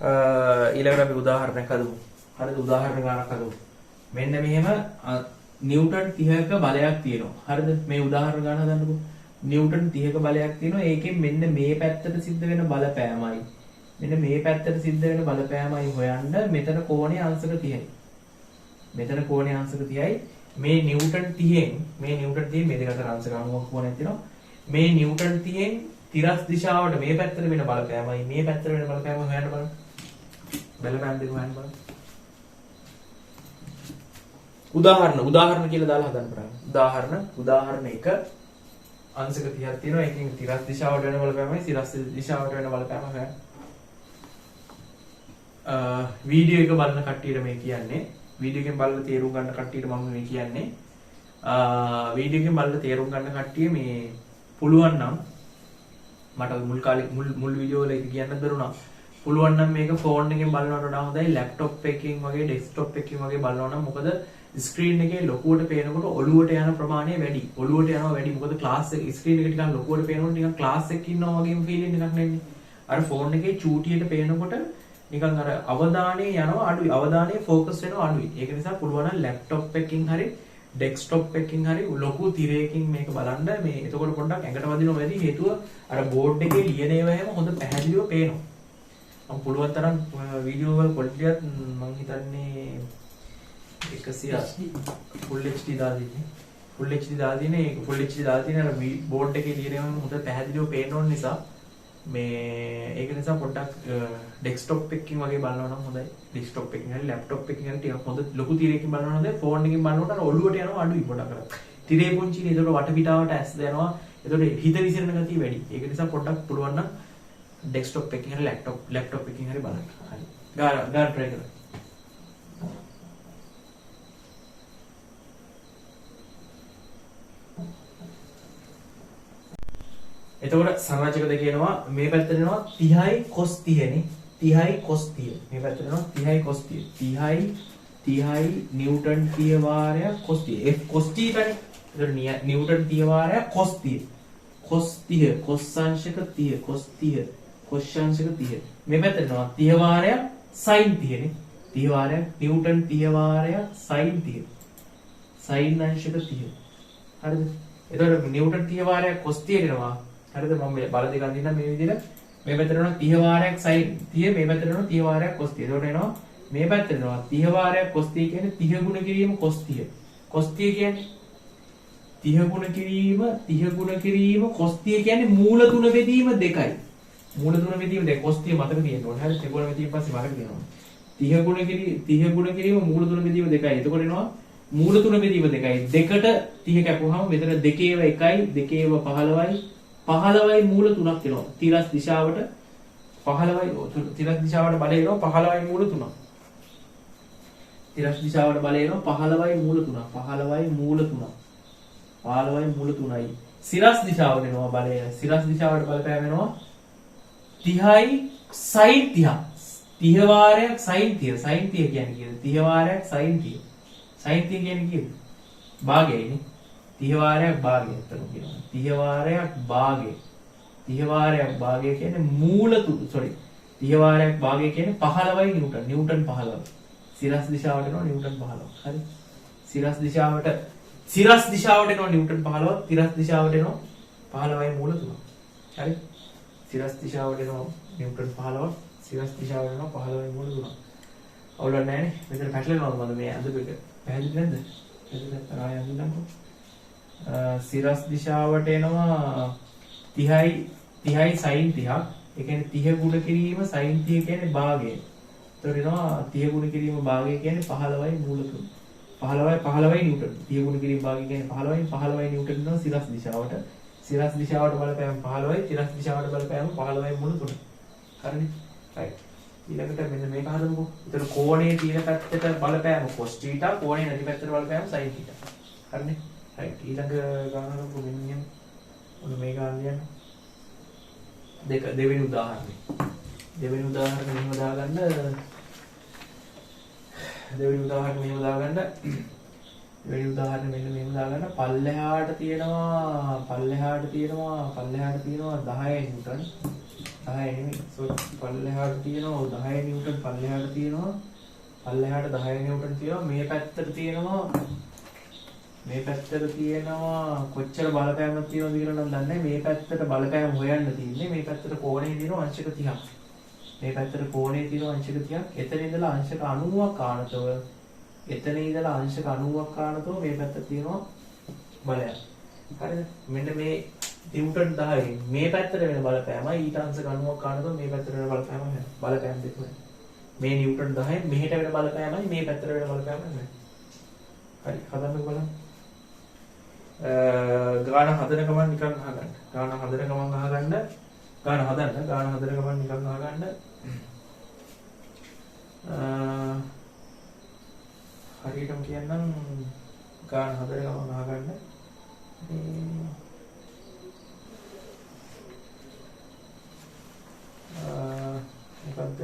ඊළඟට අපි උදාහරණයක් හදමු. හරිද? උදාහරණ ගානක් හදමු. මෙන්න මෙහෙම නිව්ටන් 30ක බලයක් තියෙනවා. හරිද? මේ උදාහරණ ගාන හදන්නකෝ. නිව්ටන් 30ක බලයක් තියෙනවා. ඒකෙන් මෙන්න මේ පැත්තට සිද්ධ වෙන බලපෑමයි. මෙන්න මේ පැත්තට සිද්ධ වෙන බලපෑමයි හොයන්න මෙතන කෝණය අංශක 30යි. මෙතන කෝණය අංශක 30යි. මේ නිව්ටන් 30න් මේ දෙක අතර අංශක 90ක කෝණයක් තියෙනවා. මේ නිව්ටන් 30න් තිරස් දිශාවට මේ පැත්තට වෙන බලපෑමයි මේ පැත්තට වෙන බලපෑම හොයන්න බලන්න. බලපෑම දෙක හොයන්න බලන්න. උදාහරණ කියලා දාලා හදන්න බලන්න. උදාහරණ 1 අංශක 30ක් තියෙනවා. ඒකෙන් තිරස් දිශාවට වෙන බලපෑමයි තිරස් දිශාවට වෙන බලපෑම හොයන්න. වීඩියෝ එක බලන කට්ටියට මේ කියන්නේ වීඩියෝ එකෙන් බලලා තේරුම් ගන්න කට්ටියට මම මේ කියන්නේ වීඩියෝ එකෙන් බලලා තේරුම් ගන්න කට්ටිය මේ පුළුවන් නම් මට මුල් කාලේ මුල් වීඩියෝ වල ඒක කියන්න දරුණා පුළුවන් නම් මේක ෆෝන් එකෙන් බලනවට වඩා හොඳයි ලැප්ටොප් එකකින් වගේ ඩෙස්ක්ටොප් එකකින් වගේ බලනවා නම් මොකද ස්ක්‍රීන් එකේ ලොකුවට පේනකොට ඔළුවට යන ප්‍රමාණය වැඩි ඔළුවට යනවා වැඩි මොකද ක්ලාස් එක ස්ක්‍රීන් එක ටිකක් ලොකුවට පේනකොට නිකන් ක්ලාස් එකක ඉන්නවා වගේම ෆීලින් එකක් නෙන්නේ අර ෆෝන් එකේ චූටියට පේනකොට නිකන් අර අවධානය යනවා අඩුයි අවධානය ફોකස් වෙනවා අඩුයි ඒක නිසා පුළුවන් නම් ලැප්ටොප් එකකින් හරි ඩෙස්ක්ටොප් එකකින් හරි ලොකු තිරයකින් මේක බලන්න මේ එතකොට පොඩ්ඩක් ඇඟට වදිනවා වැඩි හේතුව අර බෝඩ් එකේ ලියන ඒවා හැම හොඳ පැහැදිලිව පේනවා මම පුළුවන් තරම් වීඩියෝ වල ක්වොලිටියත් මම හිතන්නේ 180 full HD දාලා තියෙන්නේ full HD දාලා තියෙන අර බෝඩ් එකේ ලියන ඒවා හොඳ පැහැදිලිව පේන ඕන නිසා මේ ඒක නිසා පොඩ්ඩක් ඩෙස්ක්ටොප් එකකින් වගේ බලනවා නම් හොඳයි ඩෙස්ක්ටොප් එකකින් හරි ලැප්ටොප් එකකින් හරි ටිකක් හොඳ ලොකු තිරයකින් බලනවා හොඳයි ෆෝන් එකකින් බලනකොට අර ඔළුවට යනවා අඩුයි පොඩ්ඩක් අර තිරේ පුංචිනේ ඒකට වටපිටාවට ඇස් දෙනවා ඒකට හිත විසිරෙන ගතිය වැඩි ඒක නිසා පොඩ්ඩක් පුළුවන් නම් ඩෙස්ක්ටොප් එකකින් හරි ලැප්ටොප් එකකින් හරි බලන්න හරි ගාන try කරන්න එතකොට සංරාජක දෙක එනවා මේ පැත්තට එනවා 30යි cos 30 නේ 30යි cos 30 මේ පැත්තට එනවා 30යි cos 30 30යි නිව්ටන් 30 වාරයක් cos 30 f cos 30 නේ එතකොට නිව්ටන් 30 වාරයක් cos 30 cos අංශක 30 cos අංශක 30 මේ පැත්තට එනවා 30 වාරයක් sin 30 නේ 30 වාරයක් නිව්ටන් 30 වාරයක් sin 30 sin අංශක 30 හරිද එතකොට නිව්ටන් 30 වාරයක් cos 30 එනවා හරිද මම බල දෙක අඳින්න මේ විදිහට මේ පැත්තට යනවා 30 වාරයක් sin 30 මේ පැත්තට යනවා 30 වාරයක් cos 30 එතකොට එනවා මේ පැත්තට යනවා 30 වාරයක් cos 30 කියන්නේ 30 ගුණ කිරීම cos 30 cos 30 කියන්නේ 30 ගුණ කිරීම cos 30 කියන්නේ මූල තුන බෙදීම දෙකයි මූල තුන බෙදීම දෙක cos 30 මතක තියෙන්න ඕනේ හරිද ත්‍රිකෝණ බෙදීම පස්සේ මතක තියෙනවා 30 ගුණ කිරීම මූල තුන බෙදීම දෙකයි එතකොට එනවා මූල තුන බෙදීම දෙකයි දෙකට 30 කැපුවාම මෙතන දෙකේව 1යි දෙකේව 15යි 15යි මූල 3ක් වෙනවා. තිරස් දිශාවට 15යි තිරස් දිශාවට බලය එනවා 15යි මූල 3ක්. තිරස් දිශාවට බලය එනවා 15යි මූල 3ක්. 15යි මූල 3ක්. 15යි මූල 3යි. සිරස් දිශාවට එනවා බලය. සිරස් දිශාවට බලපෑම වෙනවා 30යි sin 30. 30 වාරයක් sin 30. sin 30 කියන්නේ කීයද? 30 වාරයක් sin 30. sin 30 කියන්නේ කීයද? භාගයයිනේ. 30 වාරයක් භාගය අතන කියනවා 30 වාරයක් භාගය 30 වාරයක් භාගය කියන්නේ මූල 30 වාරයක් භාගය කියන්නේ 15යි නිව්ටන් 15 සිරස් දිශාවට එනවා නිව්ටන් 15 හරි සිරස් දිශාවට එනවා නිව්ටන් 15 තිරස් දිශාවට එනවා 15යි මූල 3 හරි සිරස් දිශාවට එනවා නිව්ටන් 15 සිරස් දිශාවට එනවා 15යි මූල 3 අවුලක් නැහැ නේ මෙතන පැටලෙනවද මම මේ අඳපු එක පැහැදිලි නැද්ද එතන ආයෙ අඳින්නම්කෝ සිරස් දිශාවට එනවා 30යි sin 30ක් ඒ කියන්නේ 30 ගුණ කිරීම sin 30 කියන්නේ භාගය. ඒතකොට එනවා 30 ගුණ කිරීම භාගය කියන්නේ 15යි මූල 3. 15යි නිව්ටන්. 30 ගුණ කිරීම භාගය කියන්නේ 15යි නිව්ටන් වෙනවා සිරස් දිශාවට. සිරස් දිශාවට බලපෑම 15යි තිරස් දිශාවට බලපෑම 15යි මූල 3. හරිනේ? right. ඊළඟට මෙන්න මේක හදමුකෝ. ඒතර කෝණයේ තියෙන පැත්තට බලපෑම cos θ කෝණයේ නැති පැත්තට බලපෑම sin θ. හරිනේ? right ඊළඟ ගානකට මෙන්න ඔන්න මේ ගානියන දෙවෙනි උදාහරණය මෙහෙම දාගන්න දෙවෙනි උදාහරණය මෙහෙම දාගන්න පල්ලෙහාට තියෙනවා 10 නිව්ටන් 10 නෙමෙයි. පල්ලෙහාට තියෙනවා 10 නිව්ටන් පල්ලෙහාට තියෙනවා. පල්ලෙහාට 10 නිව්ටන් තියෙනවා. මේ පැත්තට තියෙනවා කොච්චර බලපෑමක් තියෙනවද කියලා නම් දන්නේ නැහැ. මේ පැත්තට බලපෑම හොයන්න තියෙන්නේ. මේ පැත්තට කෝණේ තියෙනවා අංශක 30ක්. මේ පැත්තට කෝණේ තියෙනවා අංශක 30ක්. එතන ඉඳලා අංශක 90ක් ආනතව මේ පැත්තට තියෙනවා බලයක්. හරිද? මෙන්න මේ නිව්ටන් 10 මේ පැත්තට වෙන බලපෑමයි ඊට අංශක 90ක් ආනතව මේ පැත්තට වෙන බලපෑම දෙක වෙන. මේ නිව්ටන් 10 මෙහෙට වෙන බලපෑමයි මේ පැත්තට වෙන බලපෑමයි. හරි හදන්න බලන්න. ගාන හදන ගමන් නිකන් අහගන්න. ගාන හදන ගමන් නිකන් අහගන්න. හරියටම කියන්නම් ගාන හදන ගමන් අහගන්න. මොකද්ද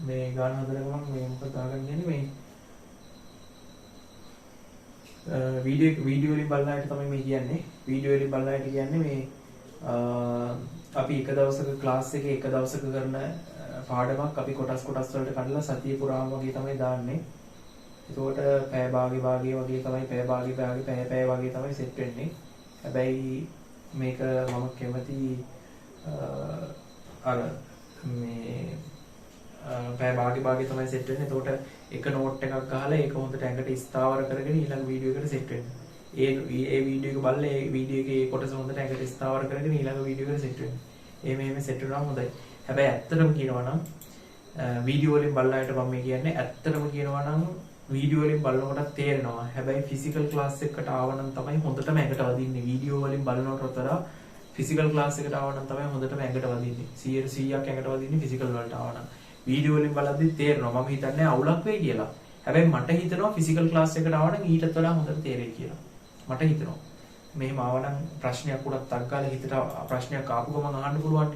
මේ ගාන හදන ගමන් මේ මොකද දාගන්නේ මේ වීඩියෝ වලින් බලන තමයි මේ කියන්නේ. වීඩියෝ වලින් බලන කියන්නේ මේ අපි එක දවසක ක්ලාස් එකේ එක දවසක කරන පාඩමක් අපි කොටස් වලට කඩලා සතිය පුරාම වගේ තමයි දාන්නේ. ඒකට පැය භාගය වගේ තමයි පැය වගේ තමයි සෙට් වෙන්නේ. හැබැයි මේක මම කැමති අර මේ පැය භාගය තමයි සෙට් වෙන්නේ. එතකොට එක නෝට් එකක් ගහලා ඒක හොඳට ඇඟට ස්ථාවර කරගෙන ඊළඟ වීඩියෝ එකට සෙට් වෙනවා. ඒ වීඩියෝ එක බලලා ඒ වීඩියෝ එකේ කොටස හොඳට ඇඟට ස්ථාවර කරගෙන ඊළඟ වීඩියෝ එකට සෙට් වෙනවා. මේ සෙට් වෙනවා හොඳයි. හැබැයි ඇත්තටම කියනවා නම් වීඩියෝ වලින් බලලාට මම මේ කියන්නේ ඇත්තටම කියනවා නම් වීඩියෝ වලින් බලනකොට තේරෙනවා. හැබැයි ෆිසිකල් ක්ලාස් එකකට ආවනම් තමයි හොඳටම ඇඟට වදින්නේ. වීඩියෝ වලින් බලනකොට වඩා ෆිසිකල් ක්ලාස් එකට ආවනම් තමයි හොඳටම ඇඟට වදින්නේ. 100%ක් ඇඟට වදින්නේ ෆිසිකල් වලට ආවනම්. වීඩියෝ වලින් බලද්දි තේරෙනවා. මම හිතන්නේ අවුලක් වෙයි කියලා. හැබැයි මට හිතෙනවා ෆිසිකල් ක්ලාස් එකට ආවනම් ඊටත් වඩා හොඳට තේරෙයි කියලා. මට හිතෙනවා. මෙහෙම ආවනම් ප්‍රශ්නයක් උඩක් තක් ගාලා හිතට ප්‍රශ්නයක් ආපු ගමන් අහන්න පුළුවන්.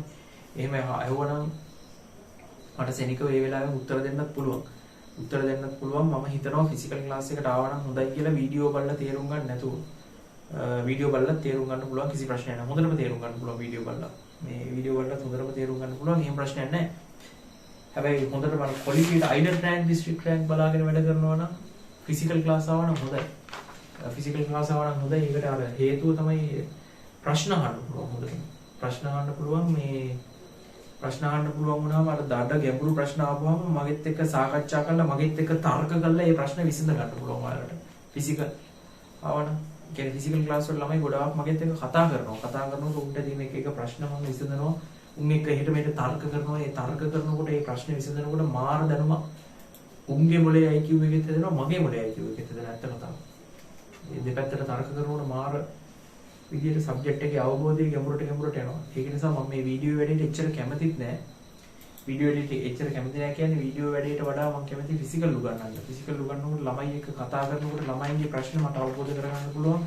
එහෙම ඇහුවනම් මට සෙනිකව ඒ වෙලාවෙම උත්තර දෙන්නත් පුළුවන්. මම හිතනවා ෆිසිකල් ක්ලාස් එකට ආවනම් හොඳයි කියලා වීඩියෝ බලලා තේරුම් ගන්න නැතුව. වීඩියෝ බලලා තේරුම් ගන්න පුළුවන් කිසි ප්‍රශ්නයක් නැහැ. හොඳටම තේරුම් ගන්න පුළුවන් වීඩියෝ බලලා. මේ වීඩියෝ බලලා හොඳටම තේරුම් ගන්න පුළුවන්. එහෙම ප්‍රශ්නයක් නැහැ. හැබැයි හොඳට බලන්න ක්වොලිටියට අයිඩල් රෑන්ක් ඩිස්ට්‍රික්ට් රෑන්ක් බලාගෙන වැඩ කරනවා නම් ෆිසිකල් ක්ලාස් ආවනම් හොඳයි. ඒකට අර හේතුව තමයි ප්‍රශ්න අහන්න පුළුවන් හොඳට. ප්‍රශ්න අහන්න පුළුවන් වුණාම අර දඩ ගැඹුරු ප්‍රශ්න ආවම මගෙත් එක්ක සාකච්ඡා කරලා මගෙත් එක්ක තර්ක කරලා මේ ප්‍රශ්න විසඳ ගන්න පුළුවන් ඔයාලට. ෆිසිකල් ආවනම් කියන්නේ ෆිසිකල් ක්ලාස් වල ළමයි ගොඩාක් මගෙත් එක්ක කතා කරනකොට උන්ට තියෙන එක ප්‍රශ්න මම විසඳනවා. උන් එක්ක එහෙට මෙහෙට තර්ක කරනවා. ඒ තර්ක කරනකොට ඒ ප්‍රශ්න විසඳනකොට මාර දැනුම උන්ගේ මොලේ IQ එකෙත් හදනවා මගේ මොලේ IQ එකෙත් හදනවා ඇත්තම තමයි. මේ දෙපැත්තට තර්ක කරනකොට මාර විදියට සබ්ජෙක්ට් එකේ අවබෝධය ගැඹුරට යනවා. ඒක නිසා මම මේ වීඩියෝ වැඩේට එච්චර කැමතිත් නෑ. වීඩියෝ වැඩේට එච්චර කැමති නෑ කියන්නේ වීඩියෝ වැඩේට වඩා මම කැමති ෆිසිකල් උගන්වන්න. ෆිසිකල් උගන්වනකොට ළමයි එක්ක කතා කරනකොට ළමයින්ගේ ප්‍රශ්න මට අවබෝධ කරගන්න පුළුවන්.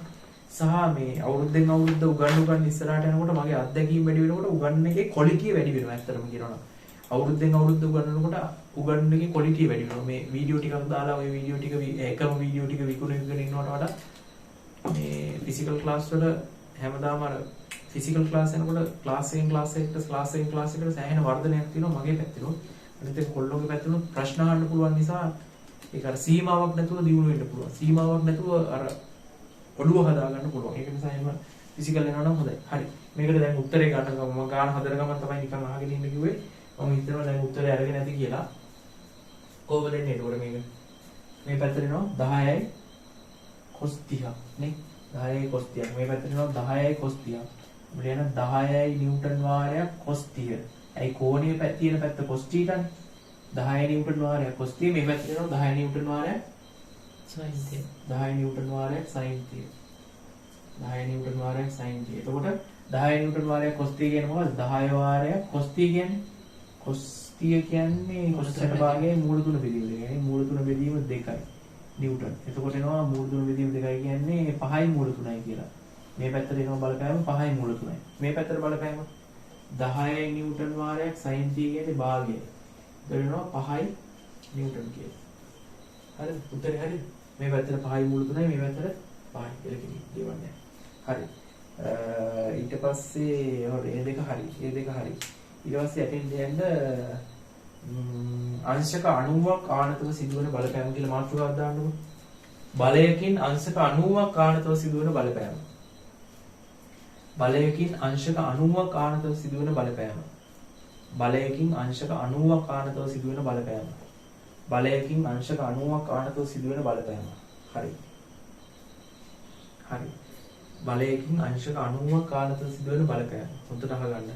සහ මේ අවුරුද්දෙන් අවුරුද්ද උගන්වන්න ඉස්සරහට යනකොට මගේ අත්දැකීම් වැඩි වෙනකොට උගන්වන එකේ ක්වොලිටිය වැඩි වෙනවා. ඇත්තටම කියනවා නම් අවුරුද්දෙන් අවුරුද්ද උගන්වනකොට උගන්වන එකේ ක්වොලිටිය වැඩි වෙනවා. මේ වීඩියෝ ටිකක් දාලා ওই වීඩියෝ ටික එකම වීඩියෝ ටික විකුණගෙන ඉන්නවට වඩා මේ ෆිසිකල් ක්ලාස් වල හැමදාම අර ෆිසිකල් ක්ලාස් යනකොට ක්ලාස් එකෙන් ක්ලාස් එකට සෑහෙන වර්ධනයක් තියෙනවා මගේ පැත්තේ. අනිත් එක කොල්ලෝගේ පැත්තේ ප්‍රශ්න අහන්න පුළුවන් නිසා ඒක අර සීමාවක් නැතුව දියුණු වෙන්න පුළුවන්. සීමාවක් නැතුව අර ඔළුව හදා ගන්න පුළුවන්. ඒක නිසා එහෙම ෆිසිකල් යනවා නම් හොඳයි. හරි. මේකට දැන් උත්තරේ ගන්න ගමන් මම ගාන හදන ගමන් තමයි නිකන් අහගෙන ඉන්න කිව්වේ. මම හිතනවා දැන් උත්තරේ අරගෙන නැති කියලා. කොහොමද එන්නේ ඒකට මේක? මේ පැත්තට එනවා 10යි cos 30ක් නේ. 10යි cos 30ක්. මේ පැත්තට එනවා 10යි cos 30ක්. අපිට එන 10යි නිව්ටන් වාරයක් cos 30. ඇයි කෝණයේ තියෙන පැත්ත cos θ නේ. 10යි නිව්ටන් වාරයක් cos 30. මේ පැත්තට එනවා 10යි නිව්ටන් වාරයක් sin θ. 10 නිව්ටන් වාරයක් sin θ. 10 නිව්ටන් වාරයක් sin θ. එතකොට 10 නිව්ටන් වාරයක් cos θ කියන්නේ මොකද්ද? 10 වාරයක් cos θ කියන්නේ cos θ කියන්නේ cos කට භාගයේ මූල 3 බෙදීම දෙකයි. මූල 3 බෙදීම 2යි නිව්ටන්. එතකොට එනවා මූල 3 බෙදීම 2යි කියන්නේ 5යි මූල 3යි කියලා. මේ පැත්තට එනවා බලපෑම 5යි මූල 3යි. මේ පැත්තට බලපෑම 10 නිව්ටන් වාරයක් sin θ කියන්නේ භාගය. එතකොට එනවා 5යි නිව්ටන් කියලා. හරිද? උත්තරේ හරිද? මේ පැත්තට 5යි මූල 3යි මේ පැත්තට 5යි එලකිරි දෙවන්නේ. හරි. ඊට පස්සේ හොර ඒ දෙක හරි. ඒ දෙක හරි. ඊට පස්සේ යටින් දෙන්න අංශක 90ක් ආනතව සිදුවන බලපෑම කියලා මාතෘකාවක් දාන්නකො. බලයකින් අංශක 90ක් ආනතව සිදුවන බලපෑම. බලයකින් අංශක 90ක් ආනතව සිදුවන බලපෑම. බලයකින් අංශක 90ක් ආනතව සිදුවන බලපෑම. බලයකින් අංශක 90ක් ආනතව සිදුවන බලපෑම. හරි. හරි. බලයකින් අංශක 90ක් ආනතව සිදුවන බලපෑම. හොඳට අහගන්න.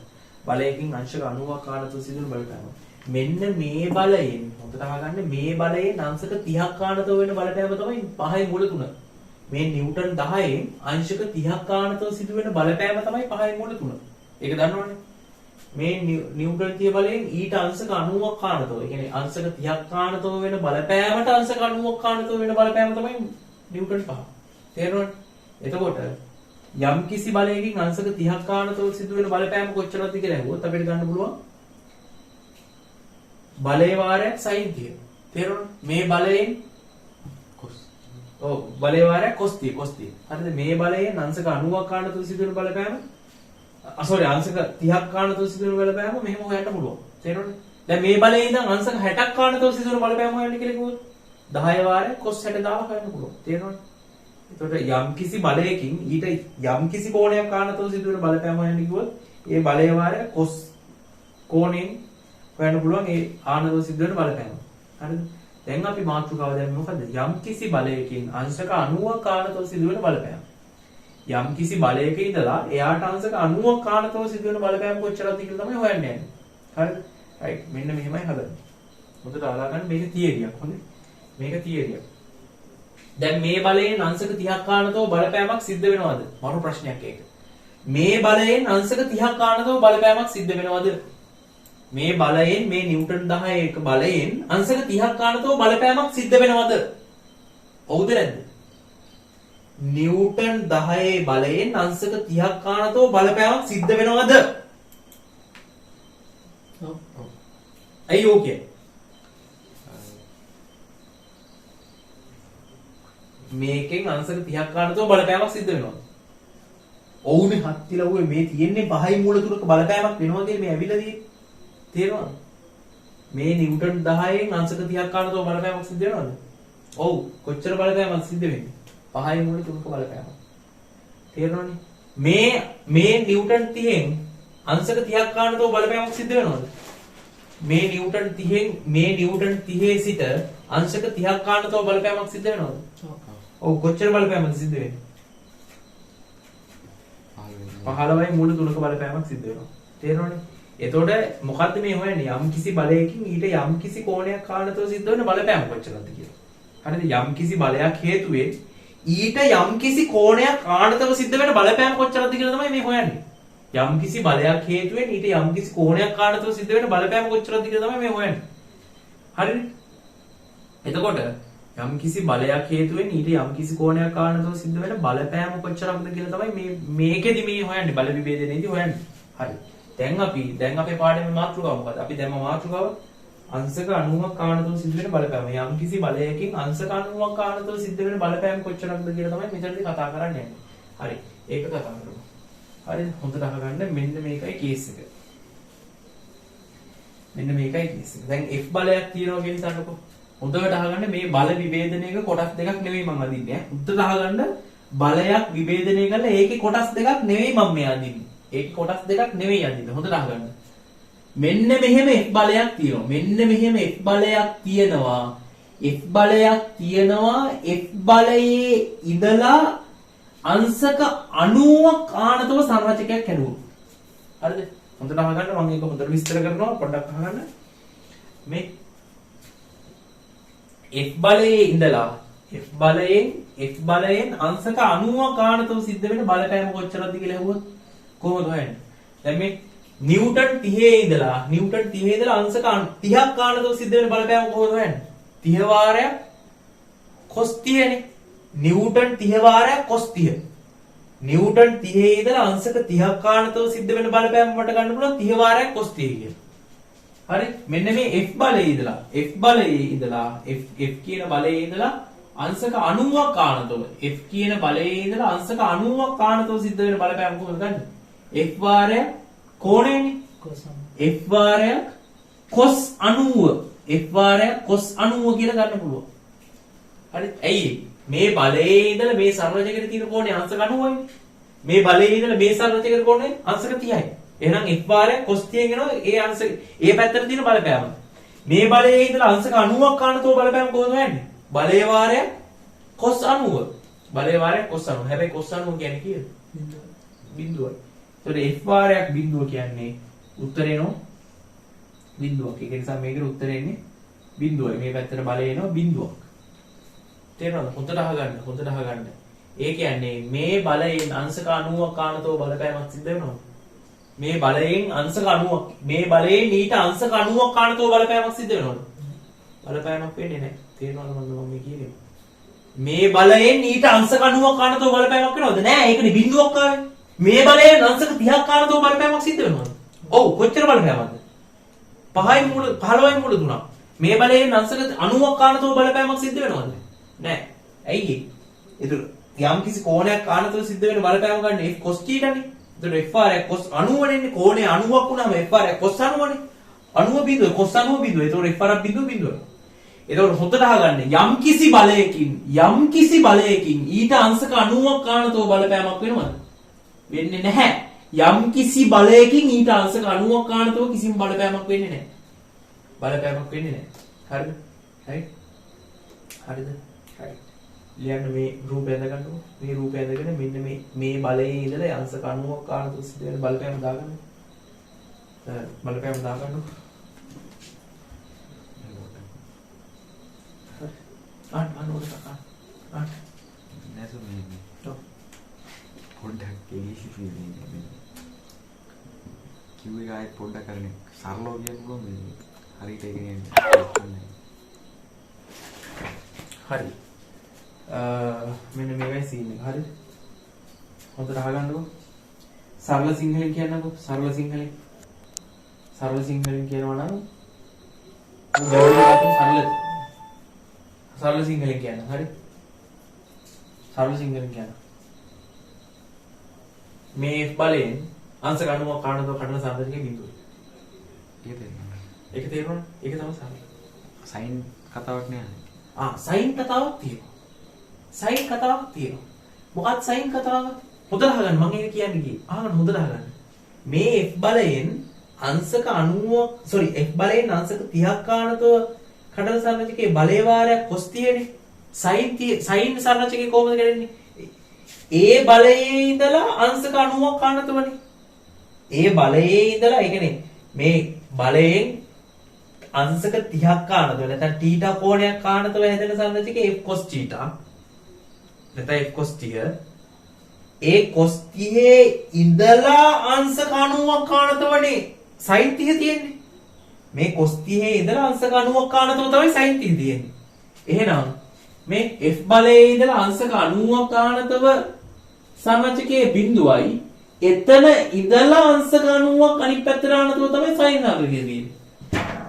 බලයකින් අංශක 90ක් ආනතව සිදුවන බලපෑම. මෙන්න මේ බලයෙන් හොඳට අහගන්න මේ බලයෙන් අංශක 30ක් ආනතව වෙන බලපෑම තමයි 5යි මූල 3. මේ නිව්ටන් 10න් අංශක 30ක් ආනතව සිදුවෙන බලපෑම තමයි 5යි මූල 3. ඒක දන්නවනේ. මේ නිව්ටන් තිය බලයෙන් ඊට අංශක 90ක් ආනතව. ඒ කියන්නේ අංශක 30ක් ආනතව වෙන බලපෑමට අංශක 90ක් ආනතව වෙන බලපෑම තමයි නිව්ටන් 5. තේරෙනවද? එතකොට යම් කිසි බලයකින් අංශක 30ක් ආනතව සිදුවෙන බලපෑම කොච්චරද කියලා අහුවොත් අපිට ගන්න පුළුවන් බලයේ වාරයක් sin 30. තේරුණා? මේ බලයෙන් cos. ඔව් බලයේ වාරයක් cos 30 cos 30. හරිද? මේ බලයෙන් අංශක 90ක් ආනතව සිදුවෙන බලපෑම අංශක 30ක් ආනතව සිදුවෙන බලපෑම මෙහෙම හොයන්න පුළුවන්. තේරුණාද? දැන් මේ බලයේ ඉඳන් අංශක 60ක් ආනතව සිදුවෙන බලපෑම හොයන්න කියලා කිව්වොත් 10 වාරයක් cos 60 දාලා හොයන්න පුළුවන්. තේරුණාද? එතකොට යම් කිසි බලයකින් ඊට යම් කිසි කෝණයක් ආනතව සිදුවෙන බලපෑම හොයන්න කිව්වොත් ඒ බලයේ වාරය cos කෝණයෙන් හොයන්න පුළුවන් ඒ ආනතව සිදුවෙන බලපෑම. හරිද? දැන් අපි මාතෘකාව දැම්මේ මොකද්ද? යම් කිසි බලයකින් අංශක 90ක් ආනතව සිදුවෙන බලපෑම. යම් කිසි බලයක ඉඳලා එයාට අංශක 90ක් ආනතව සිදුවෙන බලපෑම කොච්චරද කියලා තමයි හොයන්න යන්නේ. හරිද? රයිට්. මෙන්න මෙහෙමයි හදන්නේ. මොකද අහලා ගන්න මේක තියරියක්. හොඳයි. මේක තියරියක්. දැන් මේ බලයෙන් අංශක 30ක් ආනතව බලපෑමක් සිද්ධ වෙනවද? මරු ප්‍රශ්නයක් ඒක. මේ බලයෙන් අංශක 30ක් ආනතව බලපෑමක් සිද්ධ වෙනවද? මේ බලයෙන් මේ නිව්ටන් 10 එක බලයෙන් අංශක 30ක් ආනතව බලපෑමක් සිද්ධ වෙනවද? ඔව්ද නැද්ද? නිව්ටන් 10 බලයෙන් අංශක 30ක් ආනතව බලපෑමක් සිද්ධ වෙනවද? ඔව්. ඇයි ඕකේ? මේකෙන් අංශක 30ක් ආනතව බලපෑමක් සිද්ධ වෙනවද? ඔව්නේ හත්තිලා ඔය මේ තියෙන්නේ 5යි මූල 3ක බලපෑමක් වෙනවා කියන්නේ මේ ඇවිල්ලා තියෙන්නේ. තේරෙනවද? මේ නිව්ටන් 10න් අංශක 30ක් ආනතව බලපෑමක් සිද්ධ වෙනවද? ඔව්. කොච්චර බලපෑමක් සිද්ධ වෙන්නේ? 5යි මූල 3ක බලපෑමක්. තේරෙනවනේ? මේ නිව්ටන් 30න් අංශක 30ක් ආනතව බලපෑමක් සිද්ධ වෙනවද? මේ නිව්ටන් 30 සිට අංශක 30ක් ආනතව බලපෑමක් සිද්ධ වෙනවද? ඔව්. කොච්චර බලපෑමක්ද සිද්ධ වෙන්නේ? 15යි මූල 3ක බලපෑමක් සිද්ධ වෙනවා. තේරෙනවනේ? එතකොට මොකද්ද මේ හොයන්නේ? යම් කිසි බලයකින් ඊට යම් කිසි කෝණයක් ආනතව සිද්ධ වෙන බලපෑම කොච්චරද කියලා. හරිද? යම් කිසි බලයක් හේතුවෙන් ඊට යම් කිසි කෝණයක් ආනතව සිද්ධ වෙන බලපෑම කොච්චරද කියලා තමයි මේ හොයන්නේ. යම් කිසි බලයක් හේතුවෙන් ඊට යම් කිසි කෝණයක් ආනතව සිද්ධ වෙන බලපෑම කොච්චරද කියලා තමයි මේ හොයන්නේ. හරිද? එතකොට යම් කිසි බලයක් හේතුවෙන් ඊට යම් කිසි කෝණයක් ආනතව සිද්ධ වෙන බලපෑම කොච්චරක්ද කියලා තමයි මේකෙදි මේ හොයන්නේ. බල විභේදනයේදී හොයන්නේ. හරි. දැන් අපේ පාඩමේ මාතෘකාව මොකද? අපි දැම්ම මාතෘකාව අංශක 90ක් ආනතව සිද්ධ වෙන බලපෑම. යම් කිසි බලයකින් අංශක 90ක් ආනතව සිද්ධ වෙන බලපෑම කොච්චරක්ද කියලා තමයි මෙතනදී කතා කරන්නේ. හරි. ඒක කතා කරමු. හරි. හොඳට අහගන්න. මෙන්න මේකයි කේස් එක. මෙන්න මේකයි කේස් එක. දැන් F බලයක් තියෙනවා කියන හිතන්නකො. හොඳට අහගන්න මේ බල විභේදනයක කොටස් දෙකක් නෙවෙයි මම අදින්නේ. හොඳට අහගන්න බලයක් විභේදනය කරලා ඒකේ කොටස් දෙකක් නෙවෙයි මම මේ අදින්නේ. ඒක කොටස් දෙකක් නෙවෙයි අදින්න. හොඳට අහගන්න. මෙන්න මෙහෙම F බලයක් තියෙනවා. මෙන්න මෙහෙම F බලයක් තියෙනවා. F බලයක් තියෙනවා. F බලයේ ඉඳලා අංශක 90ක් ආනතව සංරචකයක් හැදුවා. හරිද? හොඳට අහගන්න. මම ඒක හොඳට විස්තර කරනවා. පොඩ්ඩක් අහගන්න. මේ F බලයේ ඉඳලා F බලයෙන් අංශක 90ක් ආනතව සිද්ධ වෙන බලපෑම කොච්චරද කියලා අහුවොත් කොහොමද හොයන්නේ? දැන් මේ නිව්ටන් 30 ඉඳලා අංශක 30ක් ආනතව සිද්ධ වෙන බලපෑම කොහොමද හොයන්නේ? 30 වාරයක් cos 30 නේ. නිව්ටන් 30 වාරයක් cos 30. නිව්ටන් 30 ඉඳලා අංශක 30ක් ආනතව සිද්ධ වෙන බලපෑම මට ගන්න පුළුවන් 30 වාරයක් cos 30 කියලා. හරි මෙන්න මේ F බලයේ ඉඳලා F කියන බලයේ ඉඳලා අංශක 90ක් ආනතොල F කියන බලයේ ඉඳලා අංශක 90ක් ආනතොල සිද්ධ වෙන බලපෑම කොහොමද ගන්නෙ? F වාරය කෝණයනේ F වාරය cos 90 F වාරය cos 90 කියලා ගන්න පුළුවන්. හරි ඇයි මේ බලයේ ඉඳලා මේ සරලජයකට තියෙන කෝණය අංශක 90යි. මේ බලයේ ඉඳලා මේ සරලජයකට කෝණය අංශක 30යි. එහෙනම් F වාරය cos 30 කියනවා ඒ අංශක ඒ පැත්තට තියෙන බලපෑම. මේ බලයේ ඉඳලා අංශක 90ක් ආනතෝ බලපෑම කොහොමද හොයන්නේ? බලයේ වාරය cos 90. බලයේ වාරය cos 90. හැබැයි cos 90 කියන්නේ කීයද? බිඳුවයි. ඒතකොට F වාරයක් බිඳුව කියන්නේ උත්තරේනෝ බිඳුවක්. ඒක නිසා මේකට උත්තරේ එන්නේ බිඳුවයි. මේ පැත්තට බලය එනවා බිඳුවක්. තේරෙනවද? හොඳට අහගන්න. ඒ කියන්නේ මේ බලයෙන් අංශක 90ක් ආනතෝ බලපෑමක් සිද්ධ වෙනවා. මේ බලයෙන් අංශක 90ක් මේ බලයෙන් ඊට අංශක 90ක් ආනතෝ බලපෑමක් සිද්ධ වෙනවද? බලපෑමක් වෙන්නේ නැහැ. තේරෙනවද මම මේ කියන්නේ? මේ බලයෙන් ඊට අංශක 90ක් ආනතෝ බලපෑමක් වෙනවද? නෑ ඒකනේ බිඳුවක් ආවේ. මේ බලයෙන් අංශක 30ක් ආනතෝ බලපෑමක් සිද්ධ වෙනවද? ඔව් කොච්චර බලපෑමක්ද? 15යි මුල 3. මේ බලයෙන් අංශක 90ක් ආනතෝ බලපෑමක් සිද්ධ වෙනවද? නෑ. ඇයි ඒ? ඒතර යම් කිසි කෝණයක් ආනතෝ සිද්ධ වෙන බලපෑම ගන්න F cos θ නේ. එතකොට F වාරයක් cos 90 නේ. කෝණය 90ක් වුණාම F වාරයක් cos 90 නේ. 90 බිඳුව cos 90 බිඳුව. එතකොට F වාරක් බිඳුව. එතකොට හොඳට අහගන්න. යම් කිසි බලයකින් ඊට අංශක 90ක් ආනතෝ බලපෑමක් වෙනවද? වෙන්නේ නැහැ. යම් කිසි බලයකින් ඊට අංශක 90ක් ආනතෝ කිසිම බලපෑමක් වෙන්නේ නැහැ. හරිද? හරිද? හරි. ලියන්න මේ රූපය ඇඳගන්නකො. මේ රූපය ඇඳගෙන මෙන්න මේ බලයේ ඉඳලා අංශක 90ක් ආනතෝ සිද්ධ වෙන බලපෑම දාගන්න. බලපෑම දාගන්නකො. නැසු මේ පොඩ්ඩක් එලිසි ෆීලින් කිව්වේ ගායි පොඩ්ඩක් කරන්නේ සරලව කියන්න පුළුවන් මේ හරියට ඒක නේ හරි මෙන්න මේවයි සීන් එක හරිද හොඳට අහගන්නකො සරල සිංහලෙන් කියන්නකො සරල සිංහලෙන් කියනවා නම් සරල සිංහලෙන් කියන්න හරි සරල සිංහලෙන් කියන්න මේ F බලයෙන් අංශක 90ක් කාණ්ඩව කඩන සම්බන්ධකයේ බිඳුව. ඒක තේරුණා? ඒක තමයි සරල. සයින් කතාවක් නෑ. සයින් කතාවක් තියෙනවා. මොකක්ද සයින් කතාව? හොඳට අහගන්න මම ඒක කියන්නේ කි. හොඳට අහගන්න. මේ F බලයෙන් අංශක 90ක් F බලයෙන් අංශක 30ක් කාණ්ඩව කඩන සම්බන්ධකයේ බලයේ වාරයක් cos 30නේ. සයින් සරලචකේ කොහොමද කරන්නේ? ඒ බලයේ ඉඳලා අංශක 90ක් කාණ්ඩවනේ. ඒ බලයේ ඉඳලා ඒ කියන්නේ මේ බලයෙන් අංශක 30ක් කාණ්ඩව නැත්නම් θ කෝණයක් කාණ්ඩව හැදෙන සම්බන්ධකේ F cos θ නැත්නම් F cos θ ඒ cos θ ඉඳලා අංශක 90ක් කාණ්ඩවනේ sin θ තියෙන්නේ. මේ cos θ ඉඳලා අංශක 90ක් කාණ්ඩව තමයි sin θ තියෙන්නේ. එහෙනම් මේ F බලයේ ඉඳලා අංශක 90ක් කාණ්ඩව සමචකයේ බිඳුවයි එතන ඉඳලා අංශක 90ක් අනිත් පැත්තට ආනතෝ තමයි sin සමචකයේ තියෙන්නේ.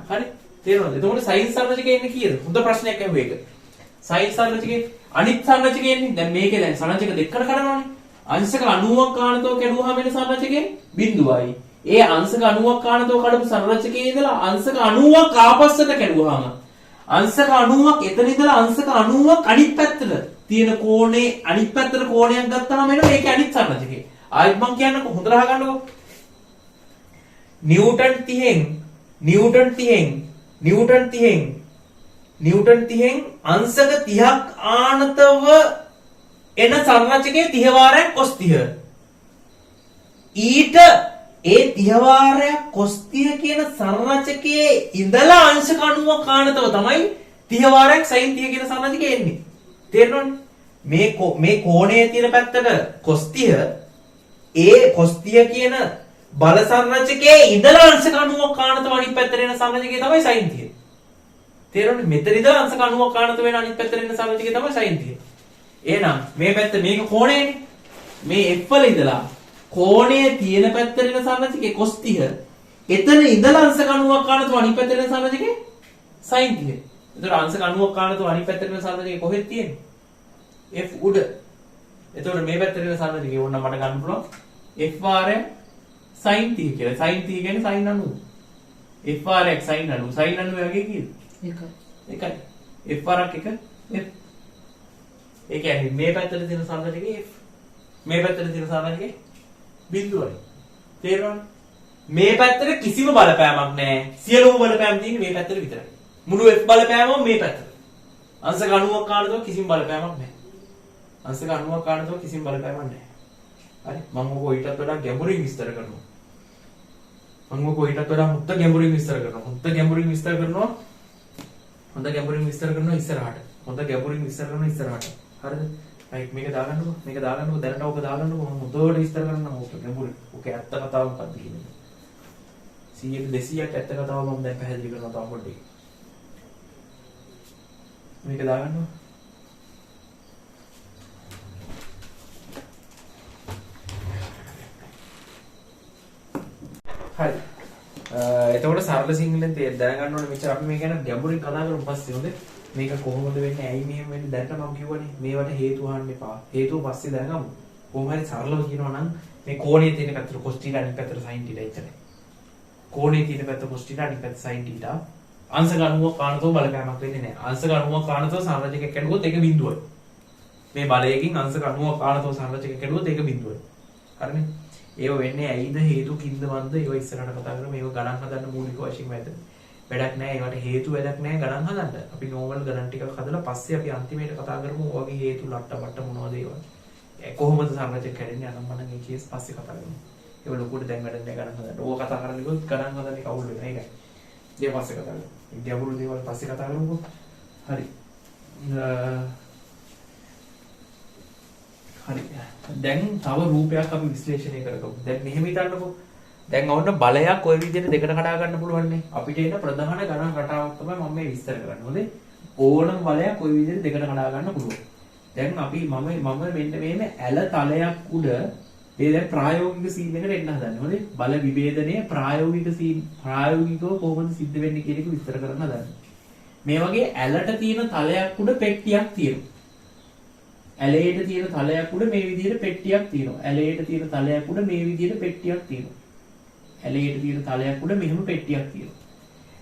හරි? තේරුණාද? එතකොට sin සමචකයේ ඉන්නේ කීයද? හොඳ ප්‍රශ්නයක් අහුව ඒක. sin සමචකයේ අනිත් සමචකයේ ඉන්නේ දැන් මේකේ දැන් සමචක දෙකකට කඩනවානේ. අංශක 90ක් ආනතෝ කැඩුවාම වෙන සමචකයේ බිඳුවයි. ඒ අංශක 90ක් ආනතෝ කඩපු සමචකයේ ඉඳලා අංශක 90ක් ආපස්සට කැඩුවාම අංශක 90ක් එතන ඉඳලා අංශක 90ක් අනිත් පැත්තට තියෙන කෝණේ අනිත් පැත්තට කෝණයක් ගත්තාම එනවා ඒකේ අනිත් සරලජකේ. ආයෙත් මම කියන්නකො හොඳට අහගන්නකො. නිව්ටන් 30න් අංශක 30ක් ආනතව එන සරලජකේ 30 වාරයක් cos 30. ඊට ඒ 30 වාරයක් cos 30 කියන සරලජකයේ ඉඳලා අංශක 90ක් ආනතව තමයි 30 වාරයක් sin 30 කියන සරලජකේ එන්නේ. තේරෙනවද? මේ කෝණයේ තියෙන පැත්තට cos 30 ඒ cos 30 කියන බල සරලජකයේ ඉඳලා අංශක 90ක් ආනතව අනිත් පැත්තට එන සරලජකේ තමයි sin 30. තේරෙනවද? මෙතන ඉඳලා අංශක 90ක් ආනතව වෙන අනිත් පැත්තට එන සරලජකේ තමයි sin 30. එහෙනම් මේ පැත්ත මේක කෝණයනේ. මේ F වල ඉඳලා කෝණයේ තියෙන පැත්තට එන සරලජකේ cos 30 එතන ඉඳලා අංශක 90ක් කාණතු අනිත් පැත්තේ තියෙන සරලජකේ sin 30. එතකොට අංශක 90ක් කාණතු අනිත් පැත්තේ තියෙන සරලජකේ කොහෙද තියෙන්නේ? f උඩ. එතකොට මේ පැත්තේ තියෙන සරලජකේ ඕන මට ගන්න පුළුවන් f වාරයක් sin 30 කියලා. sin 30 කියන්නේ sin 90. f වාරයක් sin 90. sin 90 වගේ කීයද? එකයි. f වාරක් එක f. ඒ කියන්නේ මේ පැත්තේ තියෙන සරලජකේ f. මේ පැත්තේ තියෙන සරලජකේ බිඳුවයි. තේරුණාද? මේ පැත්තට කිසිම බලපෑමක් නැහැ. සියලුම බලපෑම් තියෙන්නේ මේ පැත්තට විතරයි. මුළු F බලපෑමම මේ පැත්තට. අංශක 90ක් කාණතුව කිසිම බලපෑමක් නැහැ. අංශක 90ක් කාණතුව කිසිම බලපෑමක් නැහැ. හරි මම ඔක ඊටත් වඩා ගැඹුරින් විස්තර කරනවා. මම ඔක ඊටත් වඩා මුත්ත ගැඹුරින් විස්තර කරනවා. මුත්ත ගැඹුරින් විස්තර කරනවා. හොඳ ගැඹුරින් විස්තර කරනවා ඉස්සරහට. හොඳ ගැඹුරින් විස්තර කරනවා ඉස්සරහට. හරිද? රයිට් මේක දාගන්නකො. මේක දාගන්නකො දැනට ඔක දාගන්නකො. මම හොඳට විස්තර කරනවා ඔක ගැඹුරින්. ඔක ඇත්ත කතාව මොකක්ද කියන්නේ. 100ට 200ක් ඇත්ත කතාව මම දැන් පැහැදිලි කරනවා තව පොඩ්ඩක්. මේක දාගන්නවා. හරි. එතකොට සරල සිංහලෙන් දැනගන්න ඕනේ මෙච්චර අපි මේ ගැන ගැඹුරින් කතා කරමු පස්සේ හොඳේ. මේක කොහොමද වෙන්නේ? ඇයි මෙහෙම වෙන්නේ? දැනට මම කියවනේ මේවට හේතු අහන්න එපා. හේතුව පස්සේ දැනගමු. කොහොම හරි සරලව කියනවා නම් මේ කෝණයේ තියෙන පැත්තට cos θ අනිත් පැත්තට sin θ ඉතරයි. කෝණයේ තියෙන පැත්ත cos θ අනිත් පැත්ත sin θ. අංශක 90ක් කාණතෝ බලපෑමක් වෙන්නේ නැහැ. අංශක 90ක් කාණතෝ සරලජකයක් කැඩුවොත් ඒක බිඳුවයි. මේ බලයකින් අංශක 90ක් කාණතෝ සරලජකයක් කැඩුවොත් ඒක බිඳුවයි. හරිනේ? ඒව වෙන්නේ ඇයිද හේතු කින්ද මන්ද ඒව ඉස්සරහට කතා කරමු. මේව ගණන් හදන්න මූලික වශයෙන් වැද. වැඩක් නැහැ. ඒවට හේතු වැඩක් නැහැ ගණන් හදන්න. අපි නෝමල් ගණන් ටිකක් හදලා පස්සේ අපි අන්තිමේට කතා කරමු. ඔයගේ හේතු ලට්ට මොනවද ඒවා. කොහොමද සරලජක කැඩෙන්නේ අනම් මනම් ඒ කේස් පස්සේ කතා කරමු. ඒක ලොකුට දැන් වැඩක් නැහැ ගණන් හදන්න. ඕක කතා කරන්න ගියොත් ගණන් හදන්නේ කවුල් වෙනවා. ඒකයි. ඊට පස්සේ කතා කරමු. ගැඹුරු දේවල් පස්සේ කතා කරමුකෝ. හරි. හරි. දැන් තව රූපයක් අපි විශ්ලේෂණය කරගමු. දැන් මෙහෙම හිතන්නකෝ. දැන් ඔන්න බලයක් ওই විදිහට දෙකට කඩා ගන්න පුළුවන් නේ. අපිට එන ප්‍රධාන ගණන් රටාවක් තමයි මම මේ විස්තර කරන්නේ. හොඳේ. ඕනම බලයක් ওই විදිහට දෙකට කඩා ගන්න පුළුවන්. දැන් අපි මම මෙන්න මේම ඇල තලයක් උඩ මේ දැන් ප්‍රායෝගික සීන් එකට එන්න හදන්නේ. හොඳේ. බල විභේදනයේ ප්‍රායෝගිකව කොහොමද සිද්ධ වෙන්නේ කියන එක විස්තර කරන්න හදන්නේ. මේ වගේ ඇලට තියෙන තලයක් උඩ පෙට්ටියක් තියෙනවා. ඇලේට තියෙන තලයක් උඩ මේ විදිහට පෙට්ටියක් තියෙනවා. ඇලේට තියෙන තලයක් උඩ මේ විදිහට පෙට්ටියක් තියෙනවා. ඇලේට තියෙන තලයක් උඩ මෙහෙම පෙට්ටියක් තියෙනවා.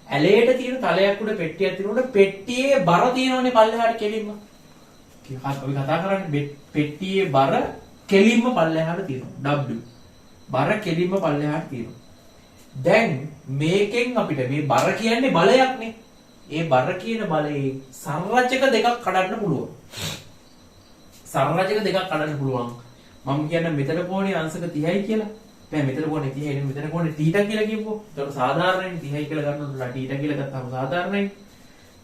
ඇලේට තියෙන තලයක් උඩ පෙට්ටියක් තියෙනකොට පෙට්ටියේ බර තියෙනවනේ පල්ලෙහාට කෙලින්ම. අපි කතා කරන්නේ පෙට්ටියේ බර කෙලින්ම පල්ලෙහාට තියෙනවා. W. බර කෙලින්ම පල්ලෙහාට තියෙනවා. දැන් මේකෙන් අපිට මේ බර කියන්නේ බලයක්නේ. ඒ බර කියන බලයේ සංරචක දෙකක් කඩන්න පුළුවන්. සංරචක දෙකක් කඩන්න පුළුවන්. මම කියන්නේ මෙතන කෝණේ අංශක 30යි කියලා. දැන් මෙතන කෝණේ 30යි නේ මෙතන කෝණේ θ කියලා කියමුකෝ. ඒක සාධාරණයි 30යි කියලා ගන්නොත් θ කියලා ගත්තාම සාධාරණයි.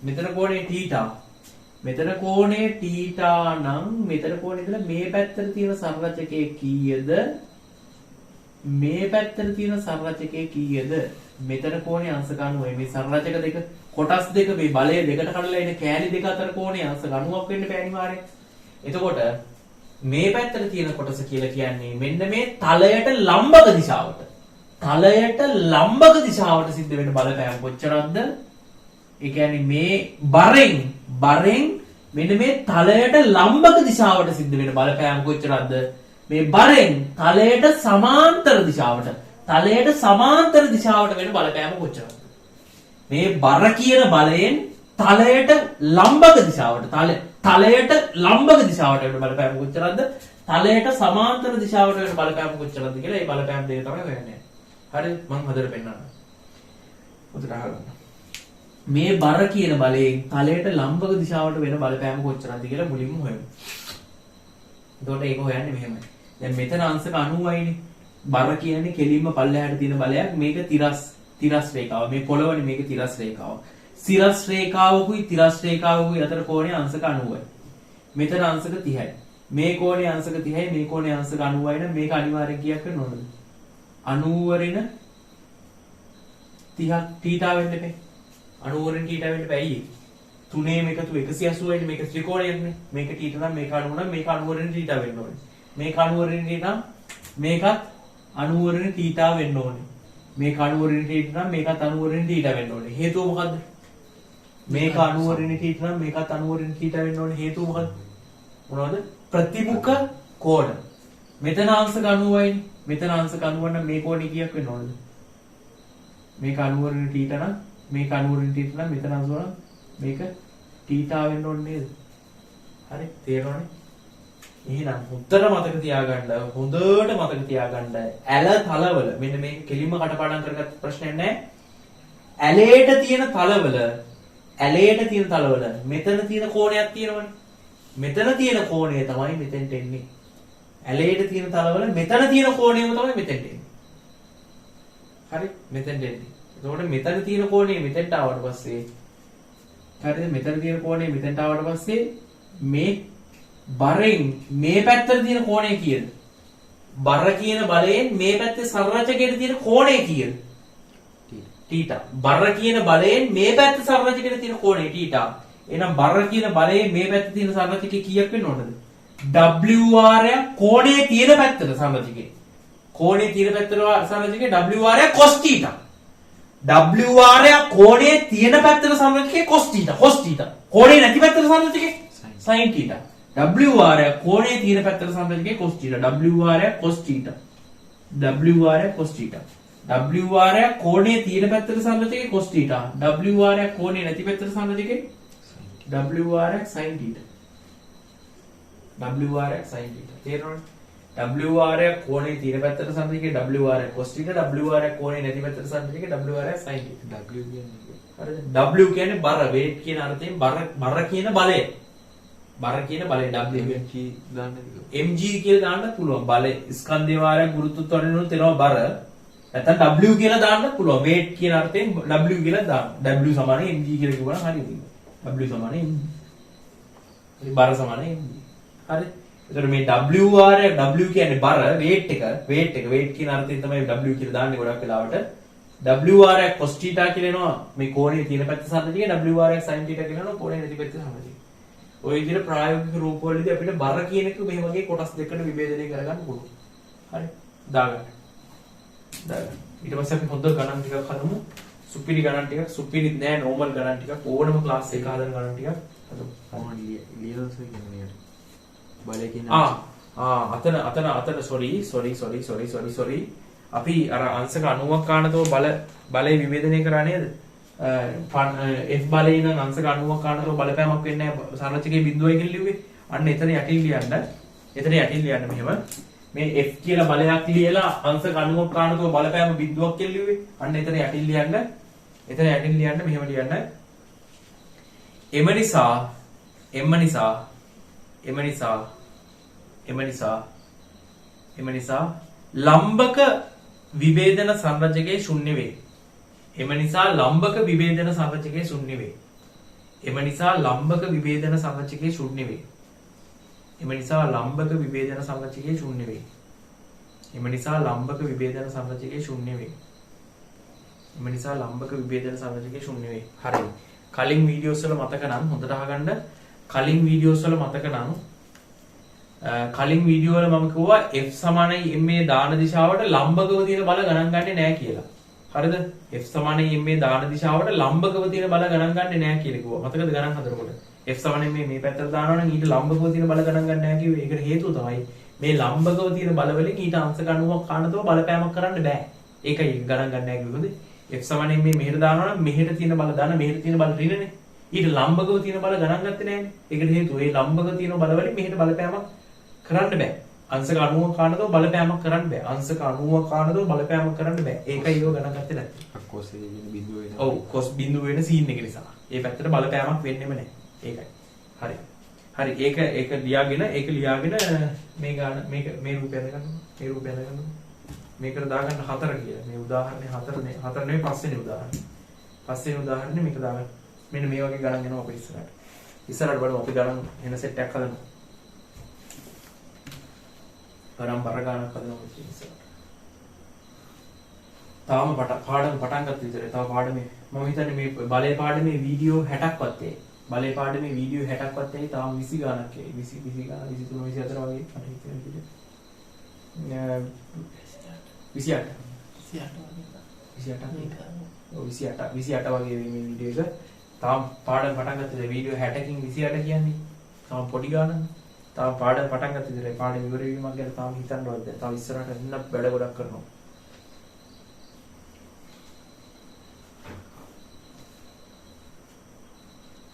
මෙතන කෝණේ θ. මෙතන කෝණේ θ නම් මෙතන කෝණේ ඉඳලා මේ පැත්තට තියෙන සංරචකයේ කීයද? මේ පැත්තට තියෙන සංරචකයේ කීයද? මෙතන කෝණේ අංශක 90යි. මේ සංරචක දෙක කොටස් දෙක මේ බලය දෙකට කඩලා එන කෑලි දෙක අතර කෝණේ අංශක 90ක් වෙන්න බෑ අනිවාර්යෙන්. එතකොට මේ පැත්තට තියෙන කොටස කියලා කියන්නේ මෙන්න මේ තලයට ලම්බක දිශාවට. තලයට ලම්බක දිශාවට සිද්ධ වෙන බලපෑම කොච්චරක්ද? ඒ කියන්නේ මේ බරෙන් මෙන්න මේ තලයට ලම්බක දිශාවට සිද්ධ වෙන බලපෑම කොච්චරක්ද? මේ බරෙන් තලයට සමාන්තර දිශාවට වෙන බලපෑම කොච්චරක්ද? මේ බර කියන බලයෙන් තලයට ලම්බක දිශාවට තලයට ලම්බක දිශාවට වෙන බලපෑම කොච්චරද? තලයට සමාන්තර දිශාවට වෙන බලපෑම කොච්චරද කියලා ඒ බලපෑම් දෙක තමයි හොයන්නේ. හරිද? මම හදලා පෙන්නන්නම්. උදේට අහගන්න. මේ බර කියන බලයෙන් තලයට ලම්බක දිශාවට වෙන බලපෑම කොච්චරද කියලා මුලින්ම හොයමු. එතකොට ඒක හොයන්නේ මෙහෙමයි. දැන් මෙතන අංශක 90යිනේ. බර කියන්නේ කෙලින්ම පල්ලෙහාට තියෙන බලයක්. මේක තිරස් රේඛාව. මේ පොළවනේ මේක තිරස් රේඛාව. සිරස් රේඛාවකුයි තිරස් රේඛාවකුයි අතර කෝණය අංශක 90යි. මෙතන අංශක 30යි. මේ කෝණය අංශක 30යි මේ කෝණය අංශක 90යි නම් මේක අනිවාර්යෙන් කීයක් වෙන්න ඕනද? 90 රින 30ක් θ වෙන්න එපේ. 90 රින θ වෙන්න එපේ. ඇයි? තුනේම එකතු 180 වෙන්නේ මේක ත්‍රිකෝණයක්නේ. මේක θ නම් මේක 90 නම් මේක 90 රින θ වෙන්න ඕනේ. මේක 90 රින θ නම් මේකත් 90 රින θ වෙන්න ඕනේ. මේක අණුවරින් තීට නම් මේකත් අණුවරින් තීට වෙන්න ඕනේ. හේතුව මොකද්ද? මේක අණුවරින් තීට නම් මේකත් අණුවරින් තීට වෙන්න ඕනේ. හේතුව මොකද්ද? මොනවද? ප්‍රතිමුඛ කෝණ. මෙතන අංශක 90යි. මෙතන අංශක 90 නම් මේ කෝණේ කීයක් වෙන්න ඕනද? මේක අණුවරින් තීට නම් මේක අණුවරින් තීට නම් මෙතන අංශක නම් මේක තීටා වෙන්න ඕනේ නේද? හරි තේරෙනවනේ? එහෙනම් හොඳට මතක තියාගන්න ඇල තලවල මෙන්න මේ කෙලින්ම කටපාඩම් කරගත්ත ප්‍රශ්නයක් නෑ. ඇලේට තියෙන තලවල මෙතන තියෙන කෝණයක් තියෙනවනේ. මෙතන තියෙන කෝණය තමයි මෙතෙන්ට එන්නේ. ඇලේට තියෙන තලවල මෙතන තියෙන කෝණයම තමයි මෙතෙන්ට එන්නේ. හරි මෙතෙන්ට එන්නේ. එතකොට මෙතන තියෙන කෝණය මෙතෙන්ට ආවට පස්සේ හරිද? මෙතන තියෙන කෝණය මෙතෙන්ට ආවට පස්සේ මේ බරෙන් මේ පැත්තට තියෙන කෝණය කීයද? බර කියන බලයෙන් මේ පැත්තේ සරලජකයට තියෙන කෝණය කීයද? θ. බර කියන බලයෙන් මේ පැත්තේ සරලජකයට තියෙන කෝණය θ. එහෙනම් බර කියන බලයෙන් මේ පැත්තේ තියෙන සරලජකය කීයක් වෙන්න ඕනද? WR කෝණයේ තියෙන පැත්තට සරලජකය. කෝණයේ තියෙන පැත්තට සරලජකය WR cos θ. WR කෝණයේ තියෙන පැත්තට සරලජකය cos θ. cos θ. කෝණයේ නැති පැත්තට සරලජකය sin θ. WR කෝණයේ තියෙන පැත්තට සම්බන්ධකේ cos θ. WR cos θ. WR cos θ. WR කෝණයේ තියෙන පැත්තට සම්බන්ධකේ cos θ. WR කෝණයේ නැති පැත්තට සම්බන්ධකේ WR sin θ. WR sin θ. තේරෙනවද? WR කෝණයේ තියෙන පැත්තට සම්බන්ධකේ WR cos θ. WR කෝණයේ නැති පැත්තට සම්බන්ධකේ WR sin θ. W කියන්නේ හරිද? W කියන්නේ බර weight කියන අර්ථයෙන් බර කියන බලය. බර කියන බලය W mg දාන්න mg කියලා දාන්නත් පුළුවන්. බලය ස්කන්ධේ වාරයක් ගුරුත්වත්වයෙන් උනොත් එනවා බර. නැත්නම් W කියලා දාන්නත් පුළුවන්. weight කියන අර්ථයෙන් W කියලා දාන්න. W සමානයි mg කියලා කිව්වනම් හරියද? W සමානයි mg. හරි බර සමානයි mg. හරි. එතකොට මේ W කියන්නේ බර weight කියන අර්ථයෙන් තමයි W කියලා දාන්නේ ගොඩක් වෙලාවට. WR cos θ කියලා එනවා මේ කෝණයේ තියෙන පැත්ත සම්බන්ධයෙන් WR sin θ කියලා එනවා කෝණයේ නැති පැත්ත සම්බන්ධයෙන්. ඔය විදිහට ප්‍රායෝගික රූපවලදී අපිට බර කියන එක මේ වගේ කොටස් දෙකකට විභේදනය කරගන්න පුළුවන්. හරි. දාගන්න. ඊට පස්සේ අපි හොඳ ගණන් ටිකක් හදමු. සුපිරි ගණන් ටිකක්, සුපිරිත් නෑ නෝමල් ගණන් ටිකක්, ඕනම ක්ලාස් එක හදන ගණන් ටිකක් හදමු. ලියලස කියන්නේ බලය කියන අතන sorry. අපි අර අංශක 90ක් කාණතෝ බලය විභේදනය කරා නේද? F බලේ නම් අංශක 90ක් කාණතෝ බලපෑමක් වෙන්නේ නැහැ. සරලචකේ බිඳුවයි කියලා ලිව්වේ. අන්න එතන යටින් ලියන්න. මෙහෙම මේ F කියලා බලයක් ලියලා අංශක 90ක් කාණතෝ බලපෑම බිඳුවක් කියලා ලිව්වේ. අන්න එතන යටින් ලියන්න. මෙහෙම ලියන්න. එම නිසා ලම්බක විභේදන සංරචකයේ ශුන්‍ය වේ. එම නිසා ලම්බක විභේදන සංරචකයේ ශුන්‍ය වේ. එම නිසා ලම්බක විභේදන සංරචකයේ ශුන්‍ය වේ. එම නිසා ලම්බක විභේදන සංරචකයේ ශුන්‍ය වේ. එම නිසා ලම්බක විභේදන සංරචකයේ ශුන්‍ය වේ. එම නිසා ලම්බක විභේදන සංරචකයේ ශුන්‍ය වේ. හරි. කලින් වීඩියෝස් වල මතක නම් හොඳට අහගන්න. කලින් වීඩියෝස් වල මතක නම් කලින් වීඩියෝ වල මම කිව්වා F සමානයි ma දාන දිශාවට ලම්බකව තියෙන බල ගණන් ගන්නේ නැහැ කියලා. හරිද? F සමානයි ma දාන දිශාවට ලම්බකව තියෙන බල ගණන් ගන්නේ නැහැ කියලා කිව්වා. මතකද ගණන් හදනකොට? F සමානයි මේ පැත්තට දානවා නම් ඊට ලම්බකව තියෙන බල ගණන් ගන්න නැහැ කිව්වේ. ඒකට හේතුව තමයි මේ ලම්බකව තියෙන බල වලින් ඊට අංශක 90ක් කාණතව බලපෑමක් කරන්න බෑ. ඒකයි ගණන් ගන්න නැහැ කිව්වේ. F සමානයි මේ මෙහෙට දානවා නම් මෙහෙට තියෙන බල දාන මෙහෙට තියෙන බල ඍණනේ. ඊට ලම්බකව තියෙන බල ගණන් ගත්තේ නැහැනේ. ඒකට හේතුව ඒ ලම්බකව තියෙන බල වලින් මෙහෙට බලපෑමක් කරන්න බෑ. අංශක 90ක් කාණතව බලපෑමක් කරන්න බෑ. අංශක 90ක් කාණතව බලපෑමක් කරන්න බෑ. ඒකයි ඒව ගණන් ගත්තේ නැත්තේ. cos එකකින් බිඳුව වෙන. ඔව් cos බිඳුව වෙන සීන් එක නිසා. ඒ පැත්තට බලපෑමක් වෙන්නෙම නැහැ. ඒකයි. හරි. ඒක ලියාගෙන මේ ගාන මේ රූපය අරගන්න. මේකට දාගන්න 4 කියලා. මේ උදාහරණේ 4 නෙවෙයි 5 වෙනි උදාහරණය. 5 වෙනි උදාහරණේ මේක දාගන්න. මෙන්න මේ වගේ ගණන් එනවා අපේ ඉස්සරහට. ඉස්සරහට බලමු අපි ගණන් එන සෙට් එකක් හදමු. බර ගණනක් හදනවා ඉස්සරහට. තාම පාඩම පටන් ගත්ත විතරයි. තව පාඩමේ මම හිතන්නේ මේ බලේ පාඩමේ වීඩියෝ 60ක්වත් එයි. බලේ පාඩමේ වීඩියෝ 60ක්වත් එයි. තාම 20 ගණනක් එයි. 20 ගණන් 23 24 වගේ මට හිතෙනවා. 28 වගේ. 28 ඔව් 28 වගේ වෙයි මේ වීඩියෝ එක. තාම පාඩම් පටන් ගත්තද වීඩියෝ 60කින් 28 කියන්නේ. තාම පොඩි ගානක්. තාම පාඩම් පටන් ගත්තද පාඩම් ඉවර වීමක් ගැන තාම හිතන්නවත් දැන්. තාම ඉස්සරහට ඉන්න වැඩ ගොඩක් කරනවා.